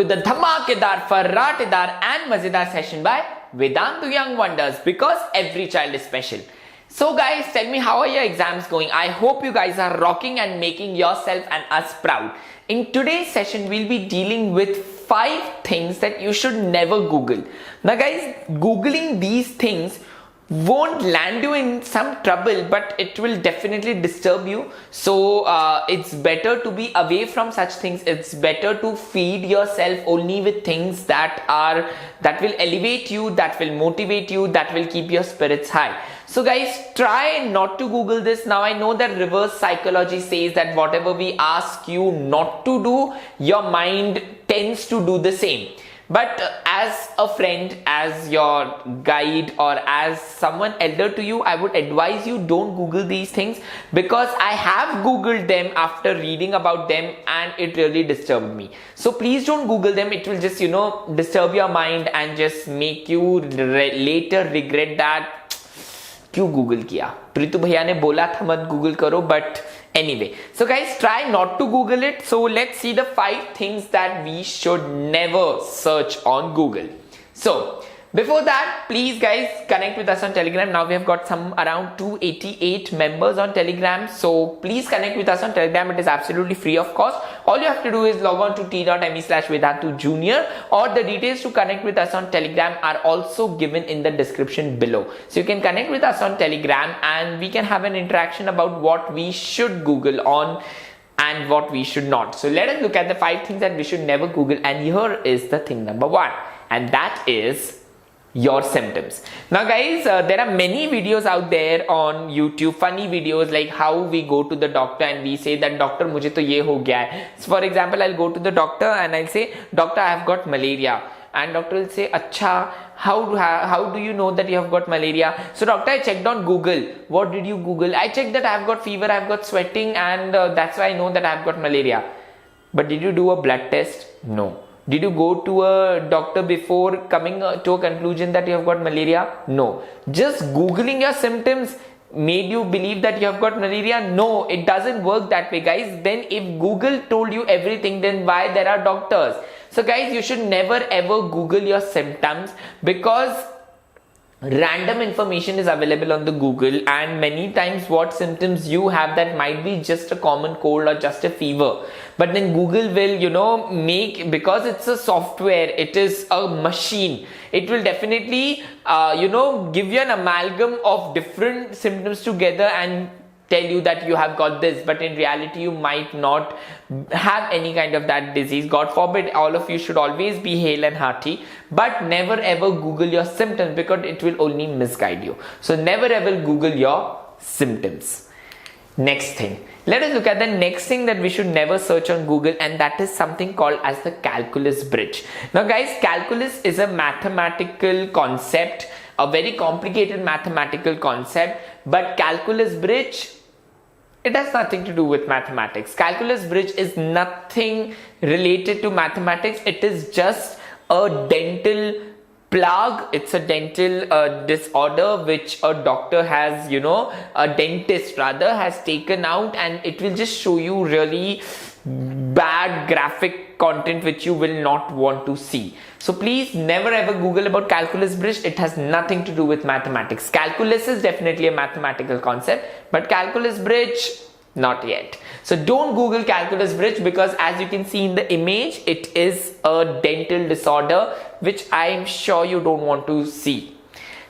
to the dhamakedar, farratedar and mazedar session by Vedantu Young Wonders, because every child is special. So guys, tell me, how are your exams going? I hope you guys are rocking and making yourself and us proud. In today's session, we'll be dealing with 5 things that you should never Google. Now guys, Googling these things won't land you in some trouble, but it will definitely disturb you. So it's better to be away from such things. It's better to feed yourself only with things that will elevate you, that will motivate you, that will keep your spirits high. So guys, try not to Google this. Now I know that reverse psychology says that whatever we ask you not to do, your mind tends to do the same. But as a friend, as your guide, or as someone elder to you, I would advise you, don't Google these things, because I have Googled them after reading about them and it really disturbed me. So please don't Google them. It will just, disturb your mind and just make you later regret that क्यों Google किया. प्रीतु भैया ने बोला था मत Google करो, but anyway. So guys, try not to Google it. So let's see the 5 things that we should never search on Google. So before that, please guys connect with us on Telegram. Now we have got some around 288 members on Telegram. So please connect with us on Telegram. It is absolutely free of cost. All you have to do is log on to t.me/Vedantu Junior, or the details to connect with us on Telegram are also given in the description below. So you can connect with us on Telegram and we can have an interaction about what we should Google on and what we should not. So let us look at the 5 things that we should never Google, and here is the thing number 1, and that is your symptoms. Now guys, there are many videos out there on YouTube, funny videos like how we go to the doctor and we say that doctor mujhe to ye ho gaya hai. So for example, I'll go to the doctor and I'll say, doctor, I have got malaria, and doctor will say, acha, how do you know that you have got malaria? So doctor, I checked on Google. What did you Google? I checked that I have got fever, I have got sweating, and that's why I know that I have got malaria. But did you do a blood test? No. Did you go to a doctor before coming to a conclusion that you have got malaria? No. Just Googling your symptoms made you believe that you have got malaria? No, it doesn't work that way, guys. Then if Google told you everything, then why there are doctors? So guys, you should never ever Google your symptoms, because random information is available on the Google, and many times what symptoms you have, that might be just a common cold or just a fever, but then Google will make, because it's a software, it is a machine, it will definitely give you an amalgam of different symptoms together and tell you that you have got this, but in reality you might not have any kind of that disease. God forbid. All of you should always be hale and hearty, but never ever Google your symptoms, because it will only misguide you. So never ever Google your symptoms. Next thing, let us look at the next thing that we should never search on Google, and that is something called as the calculus bridge. Now guys, calculus is a mathematical concept, a very complicated mathematical concept, but calculus bridge, it has nothing to do with mathematics. Calculus bridge is nothing related to mathematics. It is just a dental plug. It's a dental disorder which a doctor has, a dentist rather, has taken out, and it will just show you really bad graphic content which you will not want to see. So please never ever Google about calculus bridge. It has nothing to do with mathematics. Calculus is definitely a mathematical concept, but calculus bridge, not yet. So don't Google calculus bridge, because as you can see in the image, it is a dental disorder which I am sure you don't want to see.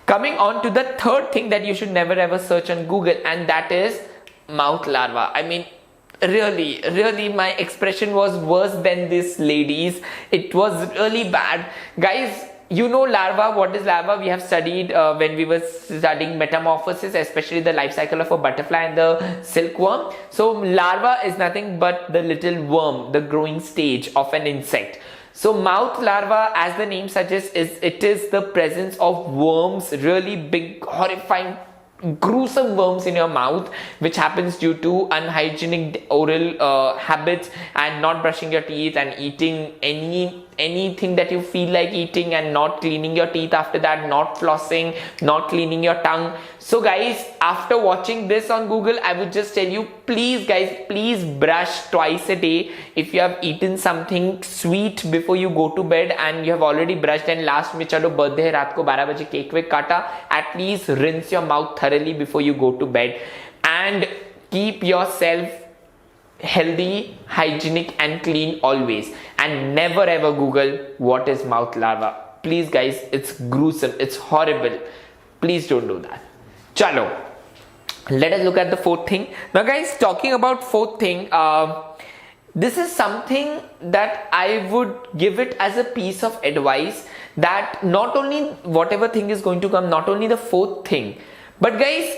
Coming on to the third thing that you should never ever search on Google, and that is mouth larva. I mean, really my expression was worse than this lady's. It was really bad, guys. Larva. What is larva? We have studied when we were studying metamorphosis, especially the life cycle of a butterfly and the silkworm. So larva is nothing but the little worm, the growing stage of an insect. So mouth larva, as the name suggests, it is the presence of worms, really big, horrifying, gruesome worms in your mouth, which happens due to unhygienic oral habits and not brushing your teeth and eating any anything that you feel like eating and not cleaning your teeth after that, not flossing, not cleaning your tongue. So guys, after watching this on Google, I would just tell you, please guys, please brush twice a day. If you have eaten something sweet before you go to bed and you have already brushed and last में चलो birthday है रात को 12 बजे cake वेक काटा, at least rinse your mouth thoroughly before you go to bed and keep yourself healthy, hygienic and clean always, and never ever Google what is mouth larva. Please guys, it's gruesome, it's horrible. Please don't do that. Chalo, let us look at the fourth thing. Now guys, talking about fourth thing, this is something that I would give it as a piece of advice, that not only whatever thing is going to come, not only the fourth thing, but guys,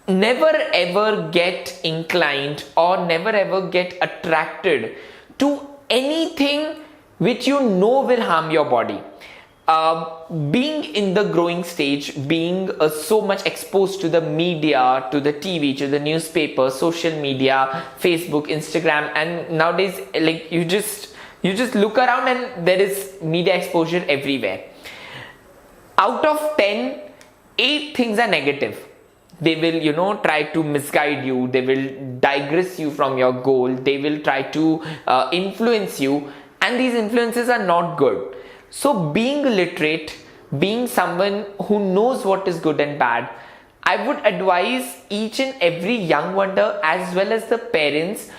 never ever get inclined or never ever get attracted to anything which you know will harm your body. Being in the growing stage, being so much exposed to the media, to the TV, to the newspaper, social media, Facebook, Instagram, and nowadays like you just look around and there is media exposure everywhere. Out of 10, 8 things are negative. They will, try to misguide you. They will digress you from your goal. They will try to influence you. And these influences are not good. So being literate, being someone who knows what is good and bad, I would advise each and every young wonder as well as the parents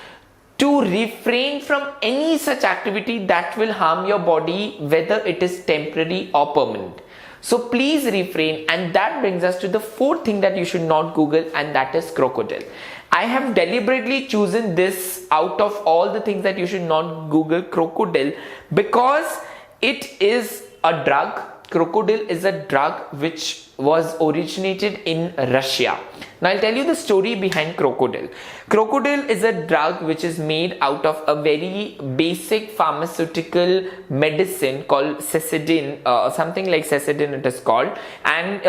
to refrain from any such activity that will harm your body, whether it is temporary or permanent. So please refrain, and that brings us to the fourth thing that you should not Google, and that is crocodile. I have deliberately chosen this out of all the things that you should not Google, crocodile, because it is a drug. Crocodile is a drug which was originated in Russia. Now I'll tell you the story behind crocodile. Crocodile is a drug which is made out of a very basic pharmaceutical medicine called cecedin, something like cecedin it is called, and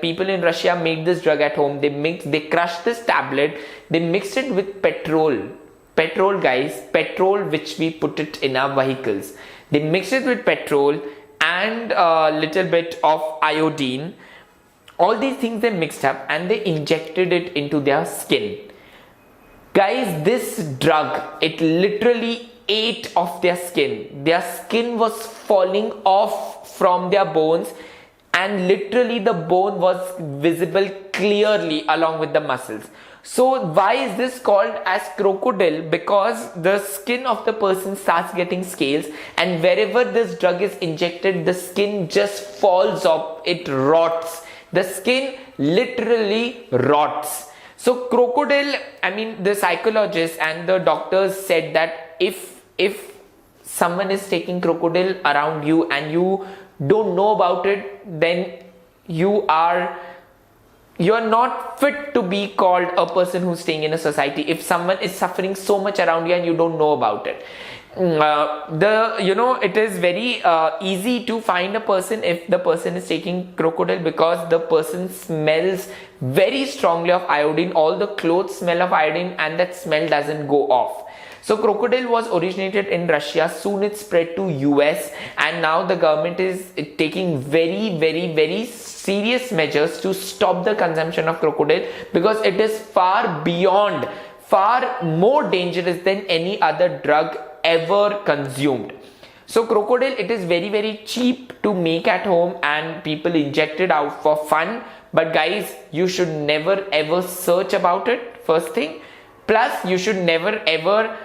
people in Russia make this drug at home. They crush this tablet, they mix it with petrol which we put it in our vehicles. They mix it with petrol and a little bit of iodine. All these things they mixed up and they injected it into their skin. Guys, this drug, it literally ate off their skin. Their skin was falling off from their bones, and literally the bone was visible clearly along with the muscles. So why is this called as crocodile? Because the skin of the person starts getting scales, and wherever this drug is injected, the skin just falls off, it rots. The skin literally rots. So crocodile, the psychologists and the doctors said that if someone is taking crocodile around you and you don't know about it, then you're not fit to be called a person who's staying in a society. If someone is suffering so much around you and you don't know about it, it is very easy to find a person if the person is taking crocodile, because the person smells very strongly of iodine. All the clothes smell of iodine and that smell doesn't go off. So crocodile was originated in Russia, soon it spread to US, and now the government is taking very, very, very serious measures to stop the consumption of crocodile, because it is far more dangerous than any other drug ever consumed. So crocodile, it is very, very cheap to make at home and people inject it out for fun. But guys, you should never ever search about it, first thing. Plus, you should never ever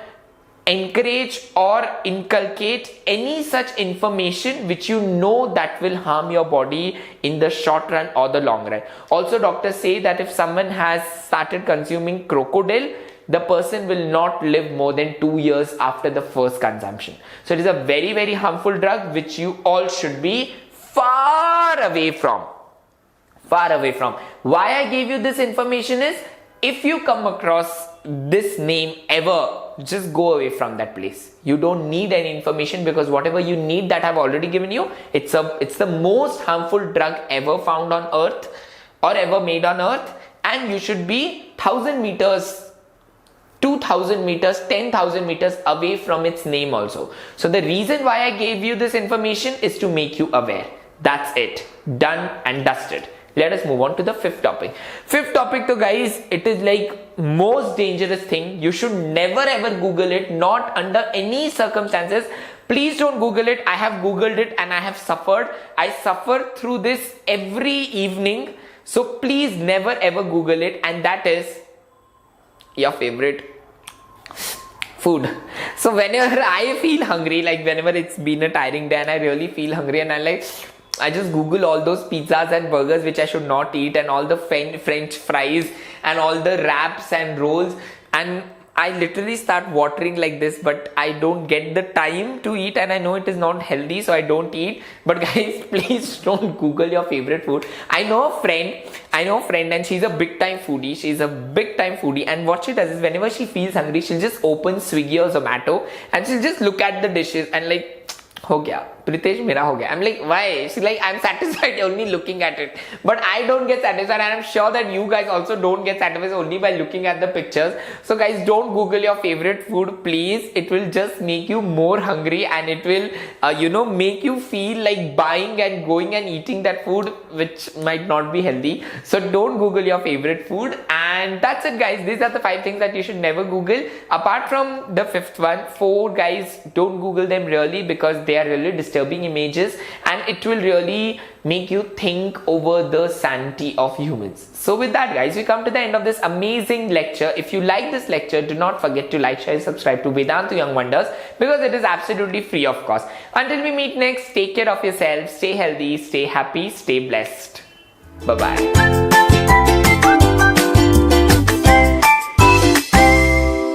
encourage or inculcate any such information which you know that will harm your body in the short run or the long run. Also, doctors say that if someone has started consuming crocodile, the person will not live more than 2 years after the first consumption. So it is a very, very harmful drug which you all should be far away from. Why I gave you this information is, if you come across this name ever, just go away from that place. You don't need any information, because whatever you need that I've already given you, it's the most harmful drug ever found on earth or ever made on earth, and you should be 1,000 meters 2,000 meters, 10,000 meters away from its name also. So the reason why I gave you this information is to make you aware. That's it. Done and dusted. Let us move on to the fifth topic. Fifth topic, though, guys, it is like most dangerous thing. You should never ever Google it, not under any circumstances. Please don't Google it. I have Googled it and I have suffered. I suffer through this every evening. So please never ever Google it, and that is your favorite food. So whenever I feel hungry, like whenever it's been a tiring day and I really feel hungry, and I just Google all those pizzas and burgers which I should not eat, and all the French fries and all the wraps and rolls, and I literally start watering like this, but I don't get the time to eat, and I know it is not healthy, so I don't eat. But guys, please don't Google your favorite food. I know a friend and she's a big time foodie, and what she does is whenever she feels hungry, she'll just open Swiggy or Zomato and she'll just look at the dishes and like, ho gaya, Pritesh, mera ho gaya. I'm like, why? She's like, I'm satisfied only looking at it. But I don't get satisfied, and I'm sure that you guys also don't get satisfied only by looking at the pictures. So guys, don't Google your favorite food, please. It will just make you more hungry, and it will, make you feel like buying and going and eating that food, which might not be healthy. So don't Google your favorite food. And that's it, guys. These are the 5 things that you should never Google. Apart from the 5th one, 4, guys, don't Google them really, because they are really disturbing images, and it will really make you think over the sanity of humans. So with that, guys, we come to the end of this amazing lecture. If you like this lecture, do not forget to like, share, subscribe to Vedanta Young Wonders, because it is absolutely free of cost. Until we meet next, take care of yourself, stay healthy, stay happy, stay blessed. Bye-bye.